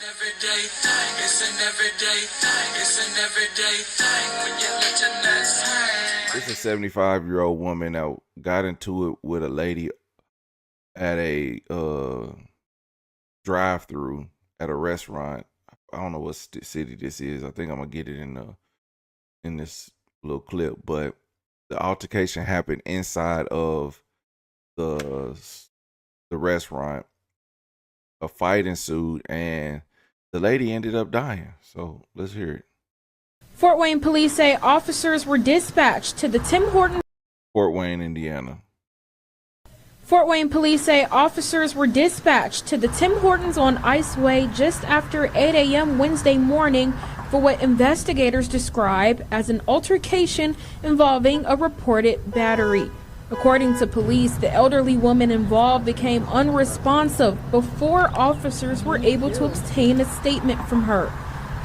everyday thing. It's an everyday thing. It's an everyday thing when you let your nuts hang. This is a 75-year-old woman that got into it with a lady at a drive-through at a restaurant. I don't know what city this is. I think I'm gonna get it in this little clip, but the altercation happened inside of the restaurant. A fight ensued, and the lady ended up dying. So let's hear it. Fort Wayne police say officers were dispatched to the Tim Hortons. Fort Wayne, Indiana. Fort Wayne police say officers were dispatched to the Tim Hortons on Iceway just after 8 a.m. Wednesday morning for what investigators describe as an altercation involving a reported battery. According to police, the elderly woman involved became unresponsive before officers were able to obtain a statement from her.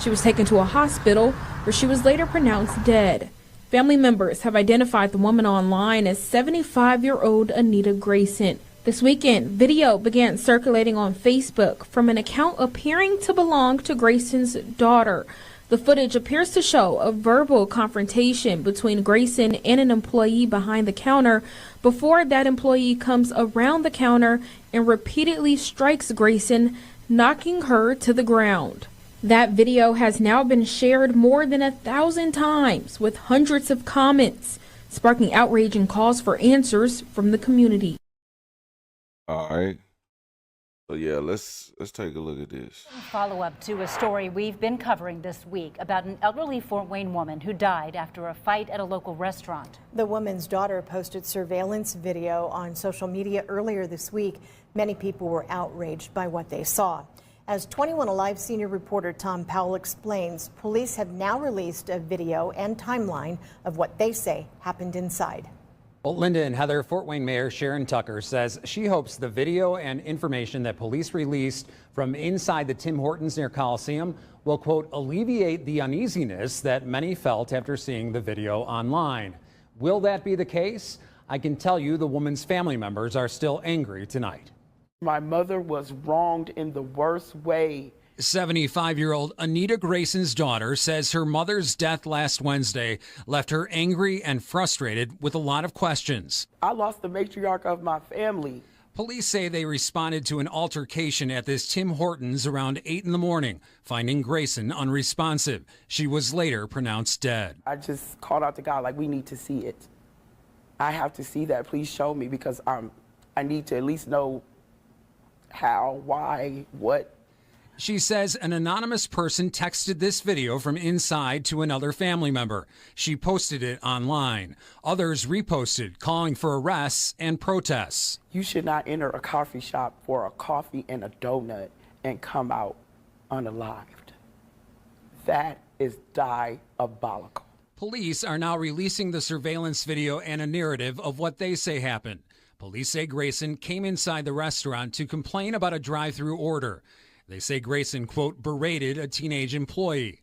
She was taken to a hospital where she was later pronounced dead. Family members have identified the woman online as 75-year-old Anita Grayson. This weekend, video began circulating on Facebook from an account appearing to belong to Grayson's daughter. The footage appears to show a verbal confrontation between Grayson and an employee behind the counter before that employee comes around the counter and repeatedly strikes Grayson, knocking her to the ground. That video has now been shared more than 1,000 times with hundreds of comments, sparking outrage and calls for answers from the community. All right. So yeah, let's take a look at this. Follow-up to a story we've been covering this week about an elderly Fort Wayne woman who died after a fight at a local restaurant. The woman's daughter posted surveillance video on social media earlier this week. Many people were outraged by what they saw. As 21 Alive senior reporter Tom Powell explains, police have now released a video and timeline of what they say happened inside. Well, Linda and Heather, Fort Wayne Mayor Sharon Tucker says she hopes the video and information that police released from inside the Tim Hortons near Coliseum will, quote, alleviate the uneasiness that many felt after seeing the video online. Will that be the case? I can tell you the woman's family members are still angry tonight. My mother was wronged in the worst way. 75-year-old Anita Grayson's daughter says her mother's death last Wednesday left her angry and frustrated with a lot of questions. I lost the matriarch of my family. Police say they responded to an altercation at this Tim Hortons around 8 in the morning, finding Grayson unresponsive. She was later pronounced dead. I just called out to God, like, we need to see it. I have to see that. Please show me, because I need to at least know how, why, what. She says an anonymous person texted this video from inside to another family member. She posted it online. Others reposted, calling for arrests and protests. You should not enter a coffee shop for a coffee and a donut and come out unalived. That is diabolical. Police are now releasing the surveillance video and a narrative of what they say happened. Police say Grayson came inside the restaurant to complain about a drive-through order. They say Grayson, quote, berated a teenage employee.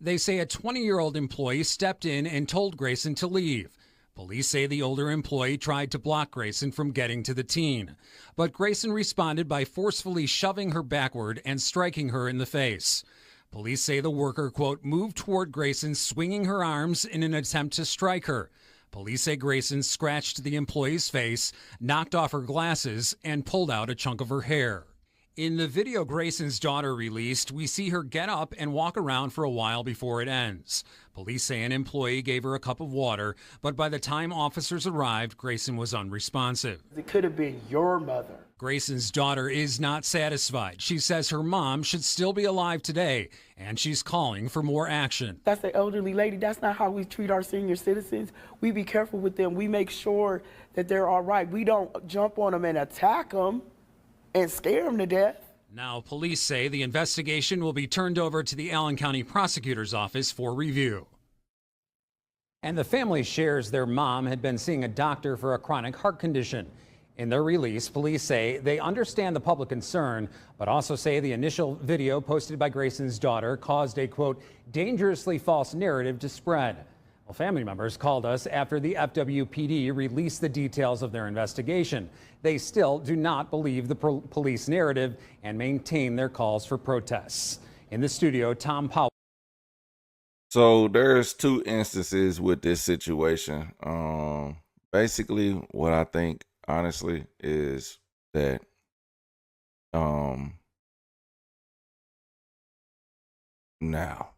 They say a 20-year-old employee stepped in and told Grayson to leave. Police say the older employee tried to block Grayson from getting to the teen. But Grayson responded by forcefully shoving her backward and striking her in the face. Police say the worker, quote, moved toward Grayson, swinging her arms in an attempt to strike her. Police say Grayson scratched the employee's face, knocked off her glasses, and pulled out a chunk of her hair. In the video Grayson's daughter released, we see her get up and walk around for a while before it ends. Police say an employee gave her a cup of water, but by the time officers arrived, Grayson was unresponsive. It could have been your mother. Grayson's daughter is not satisfied. She says her mom should still be alive today, and she's calling for more action. That's the elderly lady. That's not how we treat our senior citizens. We be careful with them. We make sure that they're all right. We don't jump on them and attack them and scare them to death. Now, police say the investigation will be turned over to the Allen County Prosecutor's Office for review. And the family shares their mom had been seeing a doctor for a chronic heart condition. In their release, police say they understand the public concern, but also say the initial video posted by Grayson's daughter caused a, quote, dangerously false narrative to spread. Family members called us after the FWPD released the details of their investigation. They still do not believe the police narrative and maintain their calls for protests. In the studio, Tom Powell. So there's two instances with this situation. Basically, what I think, honestly, is that now,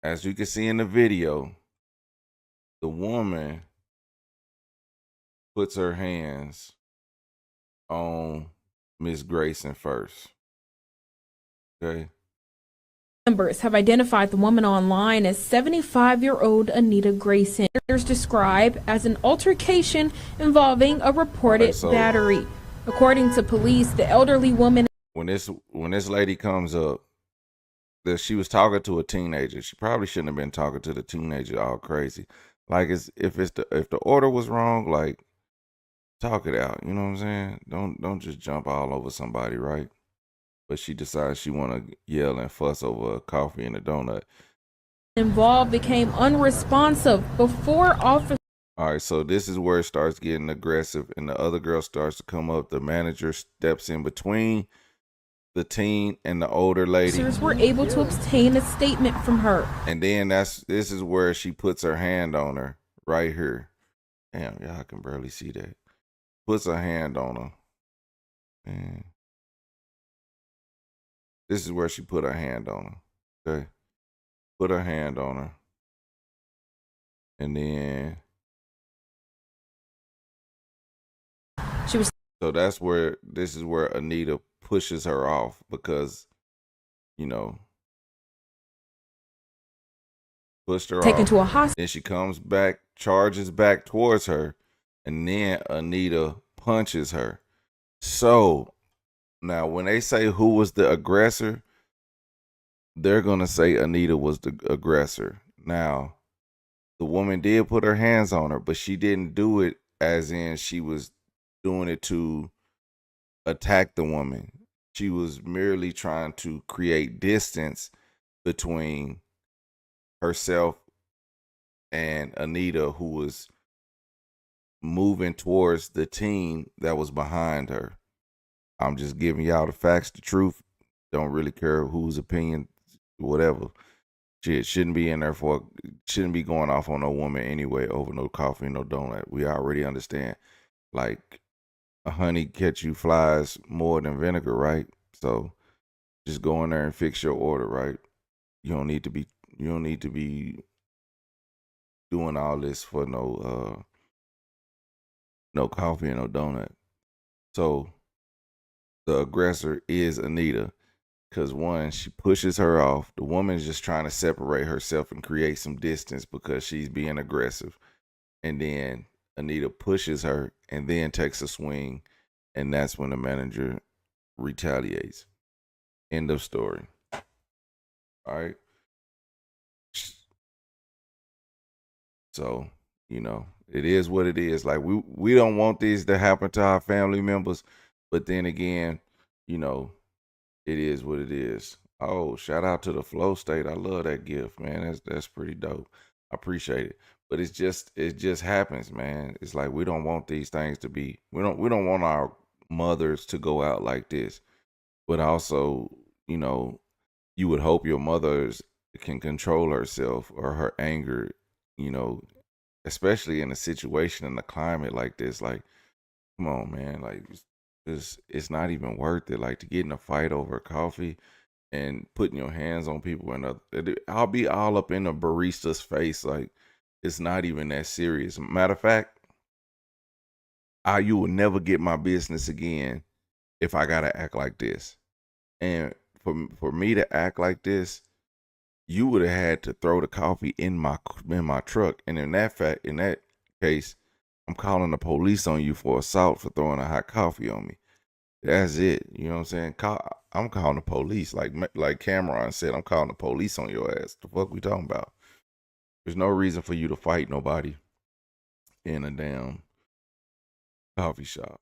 as you can see in the video, the woman puts her hands on Miss Grayson first. Okay. Members have identified the woman online as 75-year-old Anita Grayson. Others describe as an altercation involving a reported battery. According to police, the elderly woman. When this lady comes up, that she was talking to a teenager. She probably shouldn't have been talking to the teenager all crazy. Like, if the order was wrong, like, talk it out. You know what I'm saying? Don't just jump all over somebody, right? But she decides she want to yell and fuss over a coffee and a donut. Involved became unresponsive before officers. All right, so this is where it starts getting aggressive, and the other girl starts to come up. The manager steps in between the teen and the older lady. Officers were able to obtain a statement from her. And then this is where she puts her hand on her right here. Damn, y'all can barely see that. Puts her hand on her. And this is where she put her hand on her. Okay. Put her hand on her. And then She was. So this is where Anita pushes her off because, you know, pushed her Taken off. to a hospital. Then she comes back, charges back towards her, and then Anita punches her. So now when they say who was the aggressor, they're going to say Anita was the aggressor. Now, the woman did put her hands on her, but she didn't do it as in she was doing it to attack the woman. She was merely trying to create distance between herself and Anita, who was moving towards the teen that was behind her. I'm just giving y'all the facts, the truth. Don't really care whose opinion, whatever. Shit shouldn't be in there shouldn't be going off on no woman anyway over no coffee, no donut. We already understand. Like, a honey catch you flies more than vinegar, right? So just go in there and fix your order, right? You don't need to be doing all this for no coffee and no donut. So the aggressor is Anita, because one, she pushes her off. The woman's just trying to separate herself and create some distance because she's being aggressive. And then Anita pushes her and then takes a swing, and that's when the manager retaliates. End of story. All right. So, you know, it is what it is. Like, we don't want these to happen to our family members, but then again, you know, it is what it is. Oh, shout out to the Flow State. I love that gift, man. That's pretty dope. I appreciate it. But it just happens, man. It's like we don't want these things to be. We don't want our mothers to go out like this. But also, you know, you would hope your mother can control herself or her anger, you know, especially in a situation in a climate like this. Like, come on, man. Like, it's not even worth it. Like, to get in a fight over coffee and putting your hands on people, and I'll be all up in a barista's face. Like, it's not even that serious. Matter of fact, you will never get my business again if I gotta act like this. And for me to act like this, you would have had to throw the coffee in my truck. And in that case, I'm calling the police on you for assault for throwing a hot coffee on me. That's it. You know what I'm saying? I'm calling the police. Like Cameron said, I'm calling the police on your ass. The fuck we talking about? There's no reason for you to fight nobody in a damn coffee shop.